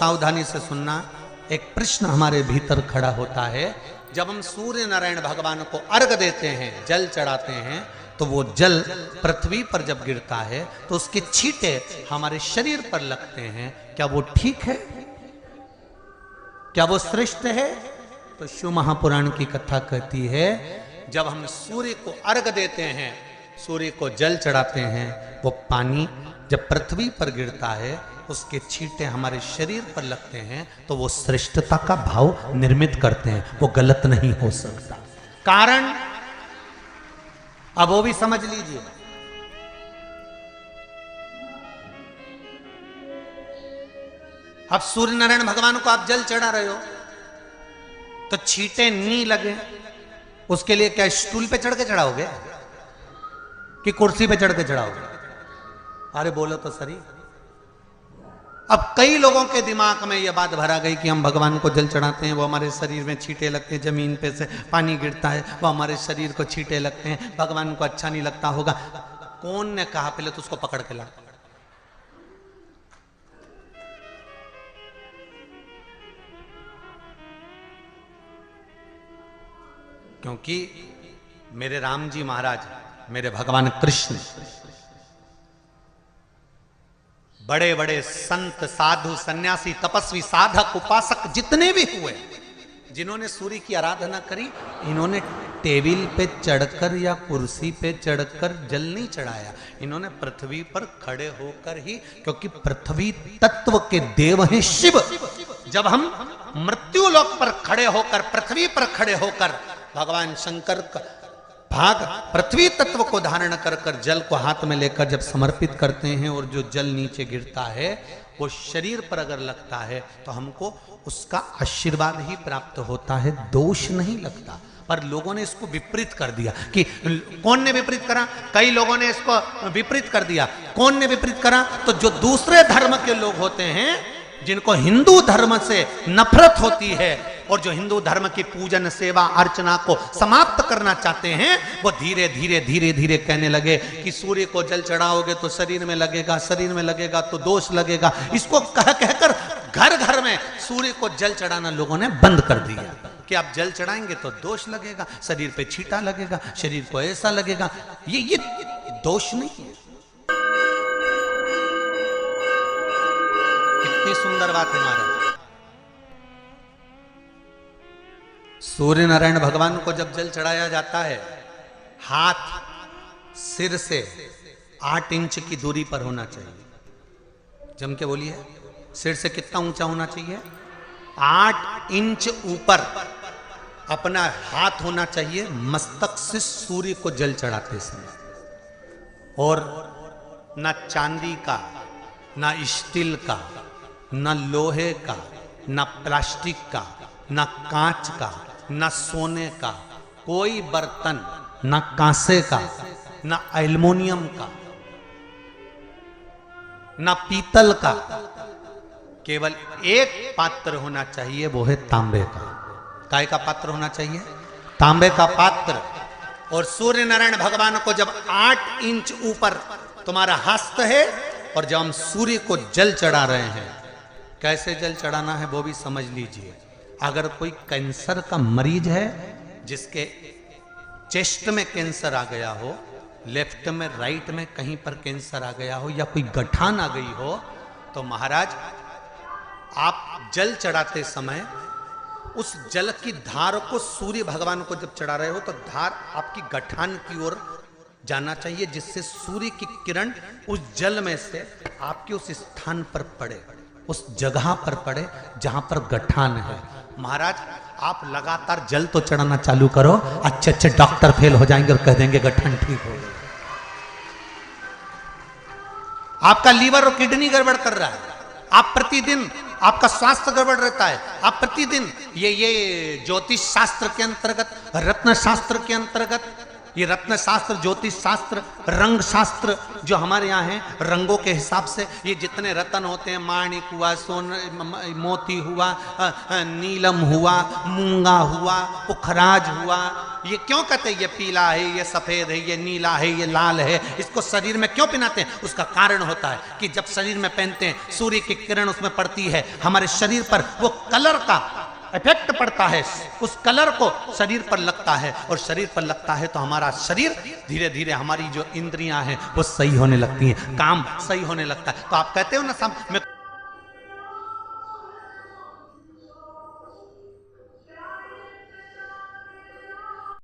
सावधानी से सुनना। एक प्रश्न हमारे भीतर खड़ा होता है, जब हम सूर्य नारायण भगवान को अर्घ देते हैं, जल चढ़ाते हैं, तो वो जल पृथ्वी पर जब गिरता है तो उसके छींटे हमारे शरीर पर लगते हैं। क्या वो ठीक है? क्या वो श्रेष्ठ है? तो शिव महापुराण की कथा कहती है, जब हम सूर्य को अर्घ देते हैं, सूर्य को जल चढ़ाते हैं, वो पानी जब पृथ्वी पर गिरता है, उसके छींटे हमारे शरीर पर लगते हैं, तो वो श्रेष्ठता का भाव निर्मित करते हैं। वो गलत नहीं हो सकता। कारण अब वो भी समझ लीजिए। अब सूर्य नारायण भगवान को आप जल चढ़ा रहे हो, तो छींटे नहीं लगे, उसके लिए क्या स्टूल पे चढ़ के चढ़ाओगे कि कुर्सी पे चढ़ के चढ़ाओगे? अरे बोलो तो सही। अब कई लोगों के दिमाग में यह बात भरा गई कि हम भगवान को जल चढ़ाते हैं, वो हमारे शरीर में छींटे लगते हैं, जमीन पे से पानी गिरता है, वो हमारे शरीर को छींटे लगते हैं, भगवान को अच्छा नहीं लगता होगा। कौन ने कहा? पहले तो उसको पकड़ के ला। क्योंकि मेरे राम जी महाराज, मेरे भगवान कृष्ण, बड़े बड़े संत, साधु, सन्यासी, तपस्वी, साधक, उपासक जितने भी हुए, जिन्होंने सूर्य की आराधना करी, इन्होंने टेबल पे चढ़कर या कुर्सी पे चढ़कर जल नहीं चढ़ाया। इन्होंने पृथ्वी पर खड़े होकर ही, क्योंकि पृथ्वी तत्व के देव हैं शिव। जब हम मृत्यु लोक पर खड़े होकर, पृथ्वी पर खड़े होकर भगवान शंकर का भाग पृथ्वी तत्व को धारण कर कर जल को हाथ में लेकर जब समर्पित करते हैं, और जो जल नीचे गिरता है वो शरीर पर अगर लगता है तो हमको उसका आशीर्वाद ही प्राप्त होता है, दोष नहीं लगता। पर लोगों ने इसको विपरीत कर दिया। कि कौन ने विपरीत करा? कई लोगों ने इसको विपरीत कर दिया। कौन ने विपरीत करा? तो जो दूसरे धर्म के लोग होते हैं, जिनको हिंदू धर्म से नफरत होती है और जो हिंदू धर्म की पूजन, सेवा, अर्चना को समाप्त करना चाहते हैं, वो धीरे धीरे धीरे धीरे कहने लगे कि सूर्य को जल चढ़ाओगे तो शरीर में लगेगा, शरीर में लगेगा तो दोष लगेगा। इसको कह कहकर घर घर में सूर्य को जल चढ़ाना लोगों ने बंद कर दिया कि आप जल चढ़ाएंगे तो दोष लगेगा, शरीर पे छींटा लगेगा, शरीर को ऐसा लगेगा। ये दोष नहीं है। कितनी सुंदर बात है महाराज। सूर्य नारायण भगवान को जब जल चढ़ाया जाता है, हाथ सिर से 8 इंच की दूरी पर होना चाहिए। जम के बोलिए, सिर से कितना ऊंचा होना चाहिए? 8 इंच ऊपर अपना हाथ होना चाहिए मस्तक से सूर्य को जल चढ़ाते समय। और ना चांदी का, ना स्टील का, ना लोहे का, ना प्लास्टिक का, ना कांच का, ना सोने का कोई बर्तन, ना कांसे का, ना एल्युमिनियम का, ना पीतल का, केवल एक पात्र होना चाहिए, वो है तांबे का। काय का पात्र होना चाहिए? तांबे का पात्र। और सूर्य नारायण भगवान को जब 8 इंच ऊपर तुम्हारा हस्त है, और जब हम सूर्य को जल चढ़ा रहे हैं, कैसे जल चढ़ाना है वो भी समझ लीजिए। अगर कोई कैंसर का मरीज है, जिसके चेस्ट में कैंसर आ गया हो, लेफ्ट में, राइट में कहीं पर कैंसर आ गया हो, या कोई गठान आ गई हो, तो महाराज आप जल चढ़ाते समय उस जल की धार को सूर्य भगवान को जब चढ़ा रहे हो, तो धार आपकी गठान की ओर जाना चाहिए, जिससे सूर्य की किरण उस जल में से आपके उस स्थान पर पड़े, उस जगह पर पड़े जहां पर गठान है। महाराज आप लगातार जल तो चढ़ाना चालू करो, अच्छे अच्छे डॉक्टर फेल हो जाएंगे और कह देंगे गठान ठीक हो गया। आपका लीवर और किडनी गड़बड़ कर रहा है, आप प्रतिदिन, आपका स्वास्थ्य गड़बड़ रहता है, आप प्रतिदिन ये ज्योतिष शास्त्र के अंतर्गत, रत्न शास्त्र के अंतर्गत ये रत्न शास्त्र, ज्योतिष शास्त्र, रंग शास्त्र जो हमारे यहाँ है, रंगों के हिसाब से ये जितने रत्न होते हैं, माणिक हुआ, सोन, मोती हुआ, नीलम हुआ, मूंगा हुआ, पुखराज हुआ, ये क्यों कहते हैं ये पीला है, ये सफेद है, ये नीला है, ये लाल है, इसको शरीर में क्यों पहनाते हैं? उसका कारण होता है कि जब शरीर में पहनते हैं, सूर्य की किरण उसमें पड़ती है, हमारे शरीर पर वो कलर का इफेक्ट पड़ता है, उस कलर को शरीर पर लगता है, और शरीर पर लगता है तो हमारा शरीर धीरे धीरे, हमारी जो इंद्रियां हैं वो सही होने लगती हैं, काम सही होने लगता है। तो आप कहते हो ना, सब मैं